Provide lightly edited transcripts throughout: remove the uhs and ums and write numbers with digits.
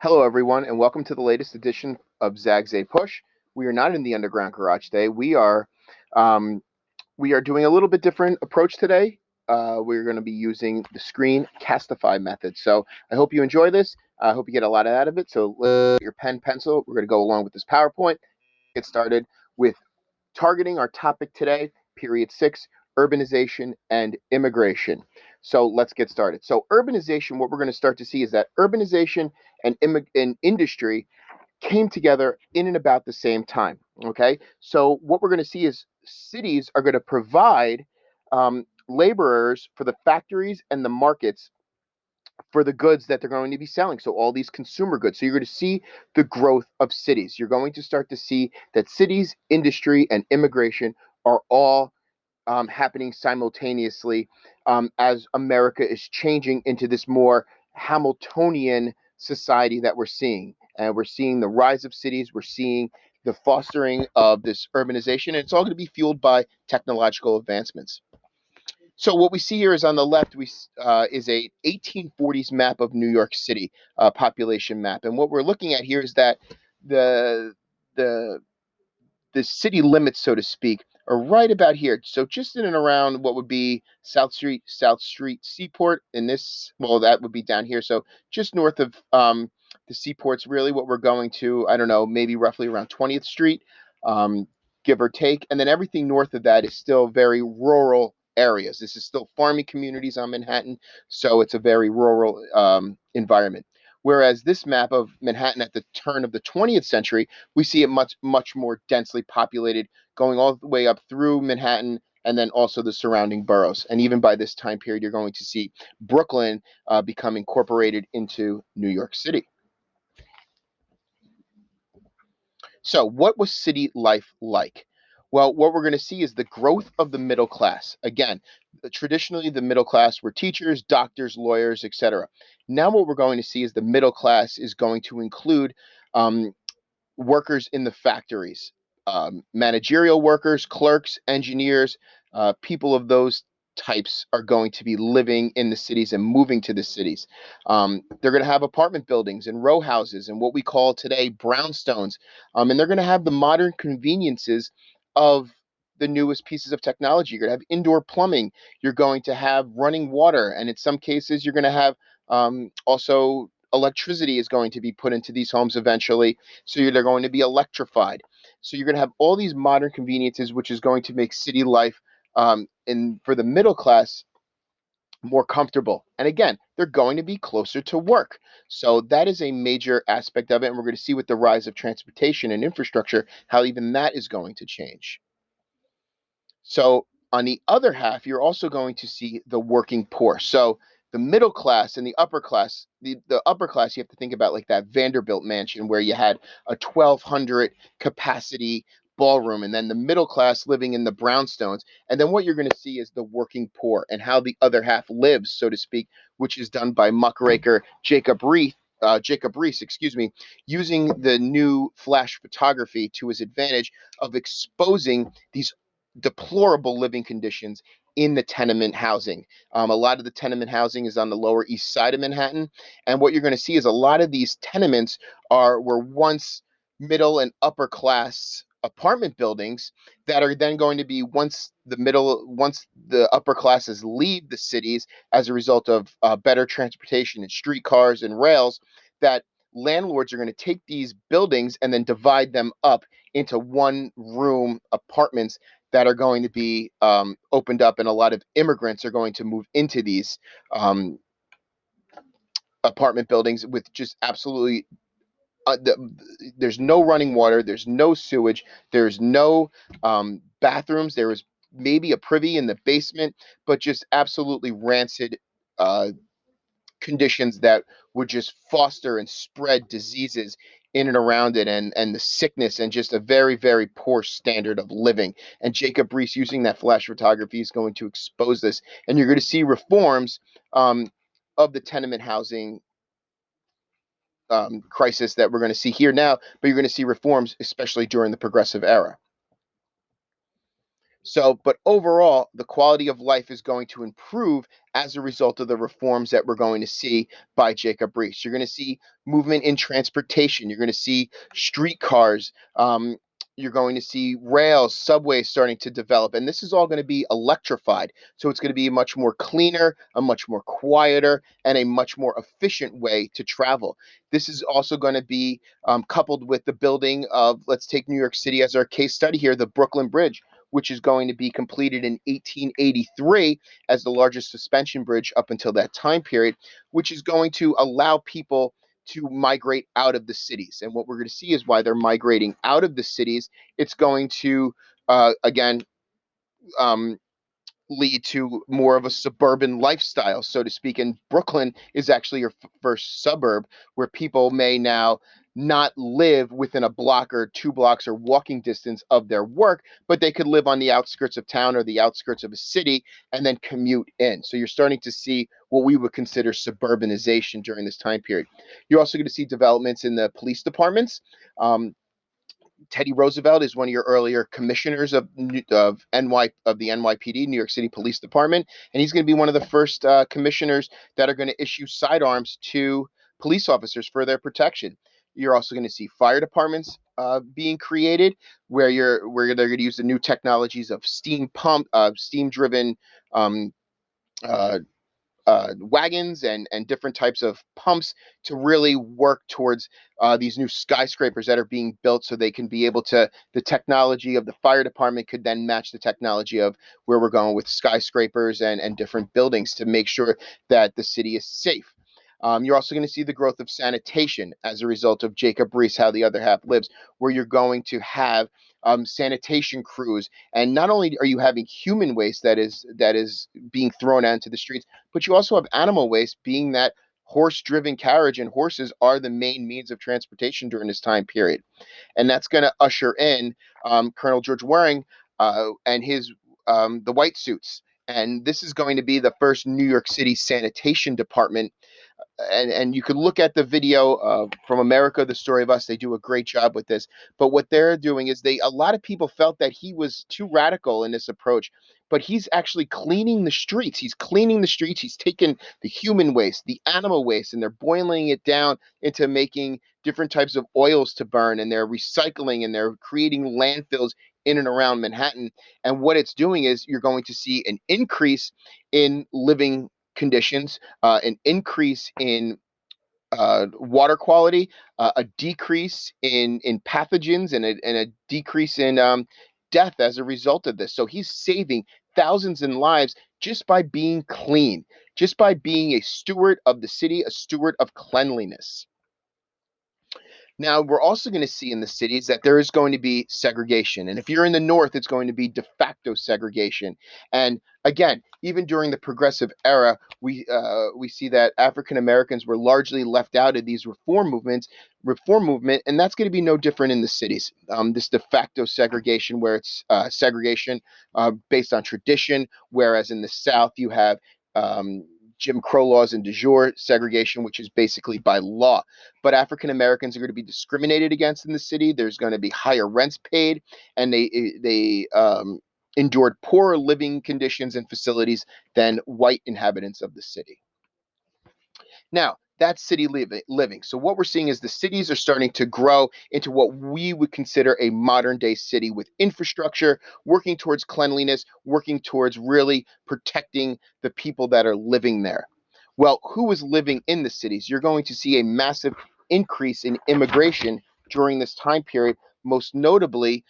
Hello, everyone, and welcome to the latest edition of Zag's APUSH. We are not in the underground garage today. Um, we are doing a little bit different approach today. We're going to be using the screencastify method. So I hope you enjoy this. I hope you get a lot out of it. So get your pen, pencil. We're going to go along with this PowerPoint. Get started with targeting our topic today, period 6, urbanization and immigration. So let's get started. So urbanization, what we're going to start to see is that urbanization and industry came together in and about the same time. Okay, so what we're going to see is cities are going to provide laborers for the factories and the markets for the goods that they're going to be selling. So all these consumer goods. So you're going to see the growth of cities. You're going to start to see that cities, industry, and immigration are all happening simultaneously as America is changing into this more Hamiltonian society that we're seeing. And we're seeing the rise of cities. We're seeing the fostering of this urbanization. And it's all going to be fueled by technological advancements. So what we see here is on the left, we is a 1840s map of New York City population map, and what we're looking at here is that the the the city limits, so to speak, are right about here. So just in and around what would be South Street Seaport. In this, well, that would be down here. So just north of the seaport's really what we're going to. I don't know, maybe roughly around 20th Street, um, give or take. And then everything north of that is still very rural areas. This is still farming communities on Manhattan, so it's a very rural environment. Whereas this map of Manhattan at the turn of the 20th century, we see it much more densely populated, going all the way up through Manhattan and then also the surrounding boroughs. And even by this time period, you're going to see Brooklyn become incorporated into New York City. So, what was city life like? Well, what we're going to see is the growth of the middle class. Again, traditionally, the middle class were teachers, doctors, lawyers, etc. Now, what we're going to see is the middle class is going to include um, workers in the factories, managerial workers, clerks, engineers, people of those types are going to be living in the cities and moving to the cities. They're going to have apartment buildings and row houses and what we call today brownstones. And they're going to have the modern conveniences of the newest pieces of technology. You're going to have indoor plumbing. You're going to have running water. And in some cases, you're going to have also electricity is going to be put into these homes eventually, so they're going to be electrified. So you're going to have all these modern conveniences, which is going to make city life for the middle class more comfortable. And again, they're going to be closer to work. So that is a major aspect of it. And we're going to see with the rise of transportation and infrastructure how even that is going to change. So on the other half, you're also going to see the working poor. So the middle class and the upper class, the upper class, you have to think about like that Vanderbilt mansion where you had a 1,200 capacity ballroom, and then the middle class living in the brownstones. And then what you're going to see is the working poor and how the other half lives, so to speak, which is done by muckraker Jacob Reese, excuse me, using the new flash photography to his advantage of exposing these deplorable living conditions in the tenement housing. A lot of the tenement housing is on the Lower East Side of Manhattan, and what you're going to see is a lot of these tenements were once middle and upper class apartment buildings that are then going to be once the upper classes leave the cities as a result of better transportation and streetcars and rails, that landlords are going to take these buildings and then divide them up into one room apartments that are going to be opened up, and a lot of immigrants are going to move into these um, apartment buildings with just absolutely. There's no running water. There's no sewage. There's no bathrooms. There is maybe a privy in the basement, but just absolutely rancid uh, conditions that would just foster and spread diseases in and around it, and the sickness, and just a very poor standard of living. And Jacob Reese, using that flash photography, is going to expose this, and you're going to see reforms of the tenement housing crisis that we're going to see here now, but you're going to see reforms especially during the progressive era. So, but overall, the quality of life is going to improve as a result of the reforms that we're going to see by Jacob Riis. You're going to see movement in transportation. You're going to see streetcars. You're going to see rails, subways starting to develop, and this is all going to be electrified. So it's going to be a much more cleaner, a much more quieter, and a much more efficient way to travel. This is also going to be coupled with the building of, let's take New York City as our case study here, the Brooklyn Bridge, which is going to be completed in 1883 as the largest suspension bridge up until that time period, which is going to allow people to migrate out of the cities. And what we're going to see is why they're migrating out of the cities. It's going to, again, um, lead to more of a suburban lifestyle, so to speak. And Brooklyn is actually your first suburb where people may now not live within a block or 2 blocks or walking distance of their work, but they could live on the outskirts of town or the outskirts of a city and then commute in. So you're starting to see what we would consider suburbanization during this time period. You're also going to see developments in the police departments. Um, Teddy Roosevelt is one of your earlier commissioners of the NYPD, New York City Police Department, and he's going to be one of the first commissioners that are going to issue sidearms to police officers for their protection. You're also going to see fire departments being created, where they're going to use the new technologies of steam driven um, uh, wagons and different types of pumps to really work towards these new skyscrapers that are being built, so they can be able to, the technology of the fire department could then match the technology of where we're going with skyscrapers and different buildings to make sure that the city is safe. You're also going to see the growth of sanitation as a result of Jacob Riis, How the Other Half Lives, where you're going to have sanitation crews, and not only are you having human waste that is being thrown out into the streets, but you also have animal waste, being that horse-driven carriage and horses are the main means of transportation during this time period. And that's going to usher in Colonel George Waring and his the white suits. And this is going to be the first New York City sanitation department, and you could look at the video from America, the Story of Us. They do a great job with this. But what they're doing is, a lot of people felt that he was too radical in this approach, but he's actually cleaning the streets. He's cleaning the streets. He's taken the human waste, the animal waste, and they're boiling it down into making different types of oils to burn, and they're recycling, and they're creating landfills in and around Manhattan. And what it's doing is, you're going to see an increase in living conditions, an increase in water quality, a decrease in pathogens, and a decrease in death as a result of this. So he's saving thousands in lives just by being clean, just by being a steward of the city, a steward of cleanliness. Now, we're also going to see in the cities that there is going to be segregation. And if you're in the north, it's going to be de facto segregation. And again, even during the progressive era, we see that African Americans were largely left out of these reform movement, and that's going to be no different in the cities. This de facto segregation, where it's segregation based on tradition, whereas in the South you have Jim Crow laws and de jure segregation, which is basically by law. But African Americans are going to be discriminated against in the city. There's going to be higher rents paid, and they endured poorer living conditions and facilities than white inhabitants of the city. Now, that's living. So what we're seeing is the cities are starting to grow into what we would consider a modern day city, with infrastructure, working towards cleanliness, working towards really protecting the people that are living there. Well, who is living in the cities? You're going to see a massive increase in immigration during this time period. Most notably,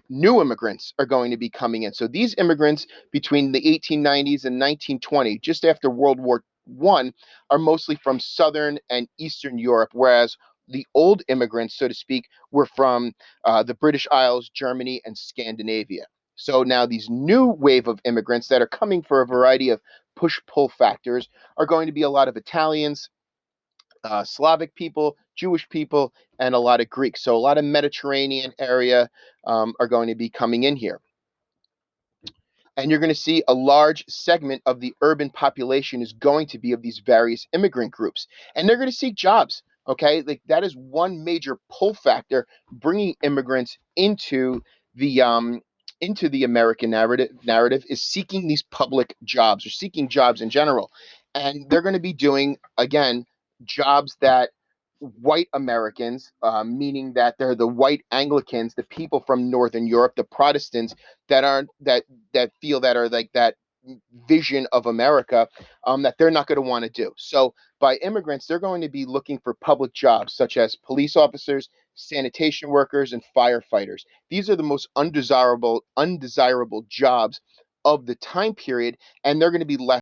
new immigrants are going to be coming in. So these immigrants between the 1890s and 1920, just after World War I, are mostly from Southern and Eastern Europe, whereas the old immigrants, so to speak, were from the British Isles, Germany, and Scandinavia. So now these new wave of immigrants that are coming for a variety of push-pull factors are going to be a lot of Italians, Slavic people, Jewish people, and a lot of Greeks. So a lot of Mediterranean area are going to be coming in here, and you're going to see a large segment of the urban population is going to be of these various immigrant groups, and they're going to seek jobs. Okay, like that is one major pull factor, bringing immigrants into the into the American narrative is seeking these public jobs or seeking jobs in general. And they're going to be doing, again, jobs that white Americans, meaning that they're the white Anglicans, the people from Northern Europe, the Protestants that aren't that feel that are like that vision of America, that they're not going to want to do. So by immigrants, they're going to be looking for public jobs such as police officers, sanitation workers, and firefighters. These are the most undesirable jobs of the time period, and they're going to be left